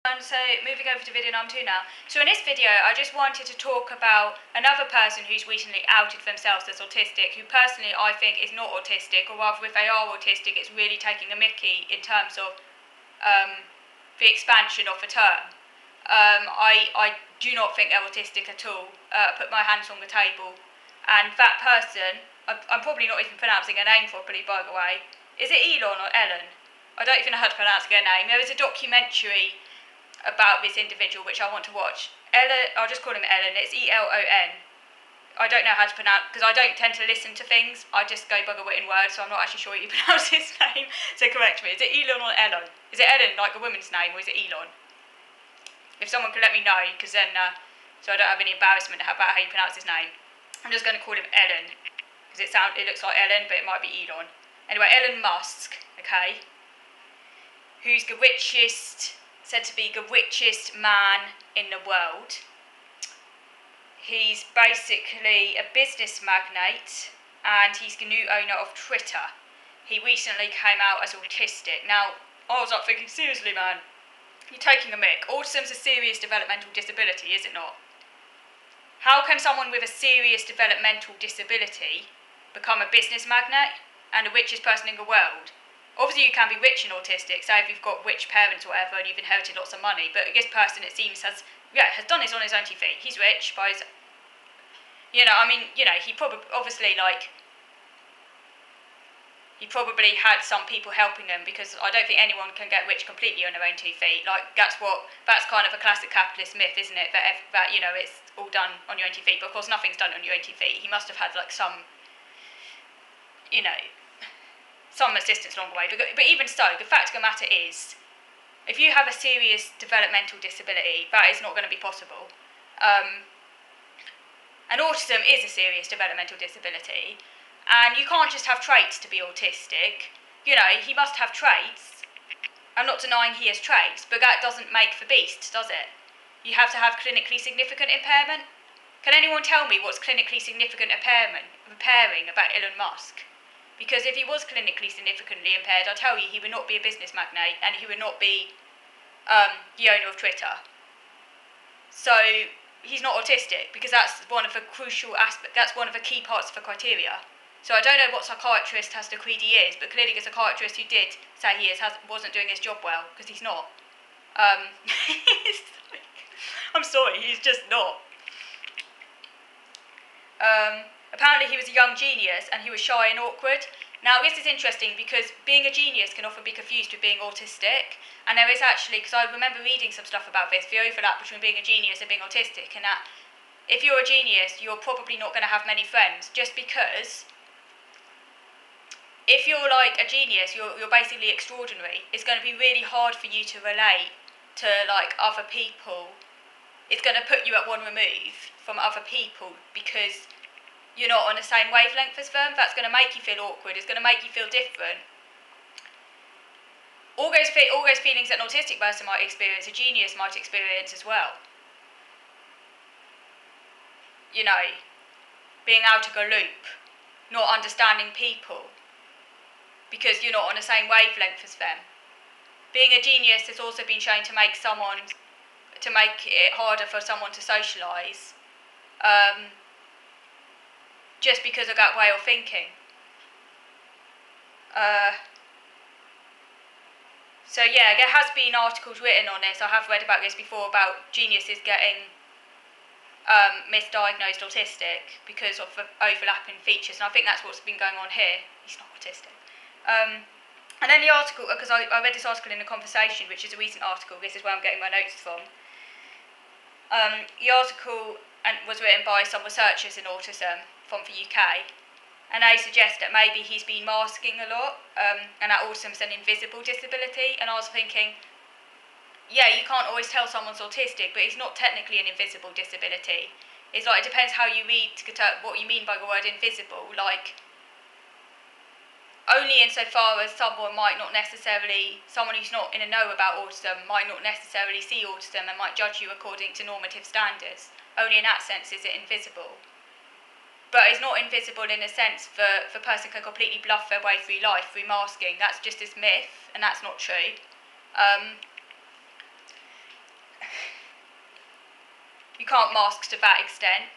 So moving over to video number 2 now. So in this video I just wanted to talk about another person who's recently outed themselves as autistic, who personally I think is not autistic, or rather if they are autistic it's really taking a mickey in terms of the expansion of the term. I do not think they're autistic at all. Put my hands on the table. And that person, I'm probably not even pronouncing her name properly by the way. Is it Elon or Ellen? I don't even know how to pronounce her name. There is a documentary about this individual which I want to watch. Ellen, I'll just call him Ellen. It's Elon. I don't know how to pronounce, because I don't tend to listen to things. I just go by the written word, so I'm not actually sure you pronounce his name. So correct me. Is it Elon or Ellen? Is it Ellen like a woman's name, or is it Elon? If someone could let me know, because then so I don't have any embarrassment about how you pronounce his name. I'm just going to call him Ellen, because it looks like Ellen, but it might be Elon. Anyway, Elon Musk, okay, who's the richest, said to be the richest man in the world. He's basically a business magnate, and he's the new owner of Twitter. He recently came out as autistic. Now, I was like thinking, seriously man, you're taking a mick. Autism's a serious developmental disability, is it not? How can someone with a serious developmental disability become a business magnate and the richest person in the world? Obviously you can be rich and autistic, say if you've got rich parents or whatever and you've inherited lots of money, but this person it seems has done this on his own 2 feet. He's rich by his, he probably he probably had some people helping him, because I don't think anyone can get rich completely on their own 2 feet. Like that's kind of a classic capitalist myth, isn't it? That it's all done on your own 2 feet. But of course nothing's done on your own 2 feet. He must have had like some assistance along the way. But even so, the fact of the matter is, if you have a serious developmental disability, that is not going to be possible. And autism is a serious developmental disability, and you can't just have traits to be autistic. He must have traits. I'm not denying he has traits, but that doesn't make the beast, does it? You have to have clinically significant impairment. Can anyone tell me what's clinically significant impairing about Elon Musk? Because if he was clinically significantly impaired, I tell you, he would not be a business magnate, and he would not be the owner of Twitter. So he's not autistic, because that's one of the crucial aspects. That's one of the key parts of the criteria. So I don't know what psychiatrist has decreed he is, but clearly the psychiatrist who did say he is wasn't doing his job well, because he's not. I'm sorry, he's just not. Apparently he was a young genius and he was shy and awkward. Now this is interesting because being a genius can often be confused with being autistic, and there is actually, because I remember reading some stuff about this, the overlap between being a genius and being autistic, and that if you're a genius you're probably not going to have many friends, just because if you're like a genius you're basically extraordinary. It's going to be really hard for you to relate to like other people. It's going to put you at one remove from other people because you're not on the same wavelength as them. That's going to make you feel awkward. It's going to make you feel different. All those feelings that an autistic person might experience, a genius might experience as well. Being out of a loop, not understanding people, because you're not on the same wavelength as them. Being a genius has also been shown to make it harder for someone to socialise. Just because of that way of thinking. So yeah, there has been articles written on this. I have read about this before, about geniuses getting misdiagnosed autistic because of the overlapping features, and I think that's what's been going on here. He's not autistic. And then the article, because I read this article in a conversation, which is a recent article. This is where I'm getting my notes from. The article was written by some researchers in autism from the UK, and they suggest that maybe he's been masking a lot, and that autism's an invisible disability. And I was thinking, yeah, you can't always tell someone's autistic, but it's not technically an invisible disability. It's like, it depends how you read what you mean by the word invisible. Like, only insofar as someone who's not in a know about autism might not necessarily see autism and might judge you according to normative standards. Only in that sense is it invisible. But it's not invisible in a sense that the person can completely bluff their way through life through masking. That's just this myth, and that's not true. You can't mask to that extent.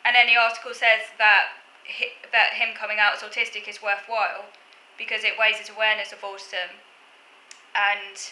And then the article says that him coming out as autistic is worthwhile because it raises awareness of autism, and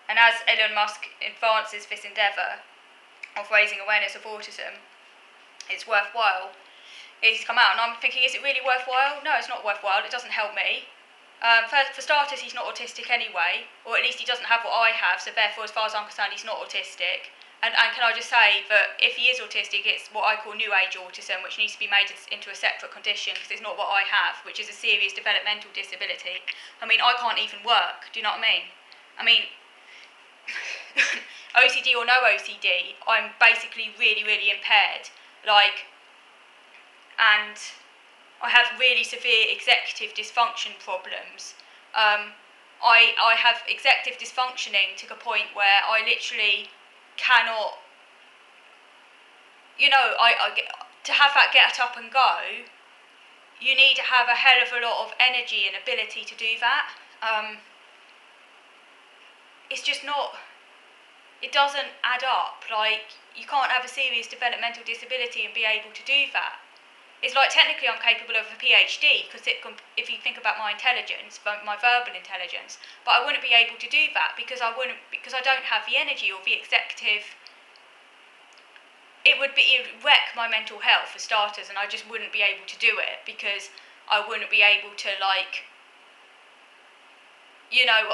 as Elon Musk advances this endeavour of raising awareness of autism, it's worthwhile. He's come out, and I'm thinking, is it really worthwhile? No, it's not worthwhile. It doesn't help me. For starters, he's not autistic anyway, or at least he doesn't have what I have, so therefore, as far as I'm concerned, he's not autistic. And can I just say that if he is autistic, it's what I call new age autism, which needs to be made into a separate condition, because it's not what I have, which is a serious developmental disability. I mean, I can't even work, do you know what I mean, OCD or no OCD, I'm basically really, really impaired, and I have really severe executive dysfunction problems. I have executive dysfunctioning to the point where I literally cannot, to have that get up and go, you need to have a hell of a lot of energy and ability to do that. It's just not, it doesn't add up. You can't have a serious developmental disability and be able to do that. It's technically I'm capable of a PhD, because if you think about my intelligence, my verbal intelligence, but I wouldn't be able to do that because I don't have the energy or the executive. It would wreck my mental health for starters, and I just wouldn't be able to do it because I wouldn't be able to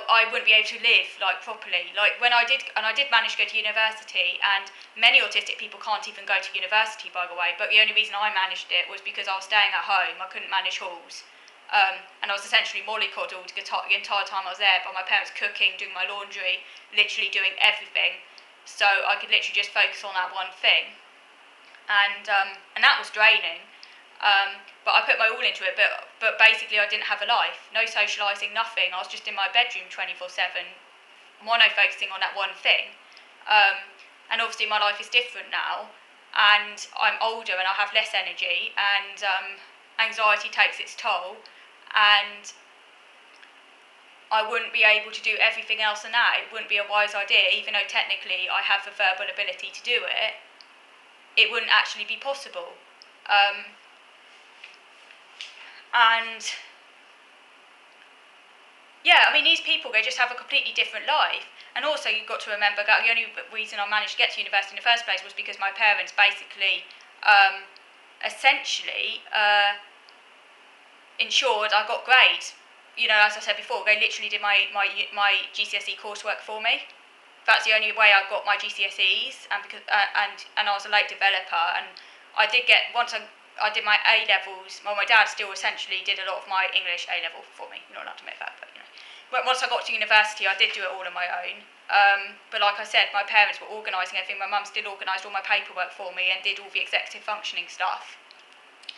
I wouldn't be able to live properly. When I did manage to go to university, and many autistic people can't even go to university, by the way, but the only reason I managed it was because I was staying at home. I couldn't manage halls, and I was essentially mollycoddled the entire time I was there by my parents, cooking, doing my laundry, literally doing everything, so I could literally just focus on that one thing, and that was draining. But I put my all into it, but basically I didn't have a life, no socialising, nothing. I was just in my bedroom 24/7, mono-focusing on that one thing. And obviously my life is different now, and I'm older and I have less energy, and anxiety takes its toll, and I wouldn't be able to do everything else than that. It wouldn't be a wise idea, even though technically I have the verbal ability to do it. It wouldn't actually be possible. And yeah, these people, they just have a completely different life. And also, you've got to remember that the only reason I managed to get to university in the first place was because my parents basically, essentially, ensured I got grades. As I said before, they literally did my GCSE coursework for me. That's the only way I got my GCSEs, and I was a late developer, and I did get, once I did my A-levels, my dad still essentially did a lot of my English A-level for me. You're not allowed to admit that, but But once I got to university, I did do it all on my own. But like I said, my parents were organising everything. My mum still organised all my paperwork for me and did all the executive functioning stuff.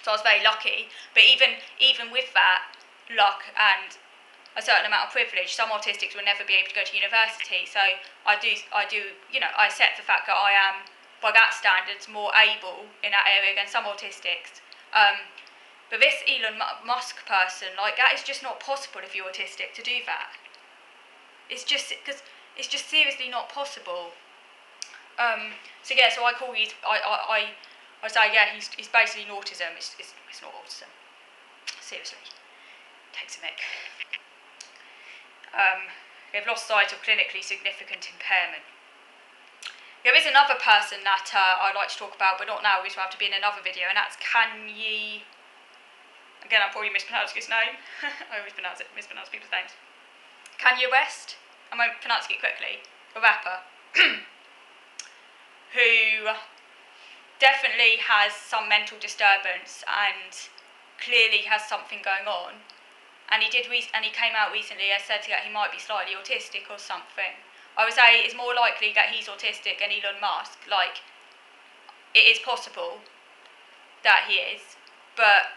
So I was very lucky. But even with that luck and a certain amount of privilege, some autistics will never be able to go to university. So I accept the fact that I am, by that standards, more able in that area than some autistics. But this Elon Musk person, that is just not possible if you're autistic to do that. It's just seriously not possible. So I call these, I say, yeah, he's basically an autism. It's not autism. Seriously, takes a mick. They've lost sight of clinically significant impairment. There is another person that I'd like to talk about, but not now, which will have to be in another video, and that's Kanye. Again, I'm probably mispronouncing his name. I always mispronounce people's names. Kanye West, I'm pronouncing it quickly, a rapper, who definitely has some mental disturbance and clearly has something going on. And he came out recently and said that he might be slightly autistic or something. I would say it's more likely that he's autistic than Elon Musk. It is possible that he is, but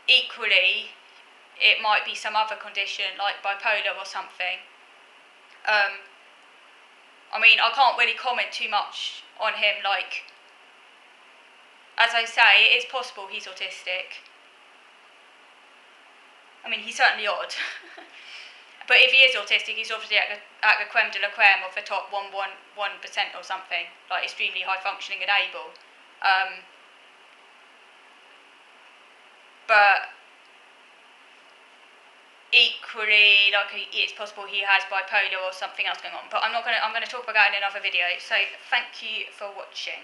equally, it might be some other condition like bipolar or something. I can't really comment too much on him. As I say, it is possible he's autistic. He's certainly odd. But if he is autistic, he's obviously at the creme de la creme of the top 1% or something, like extremely high functioning and able. But equally, like, it's possible he has bipolar or something else going on. But I'm gonna talk about that in another video. So thank you for watching.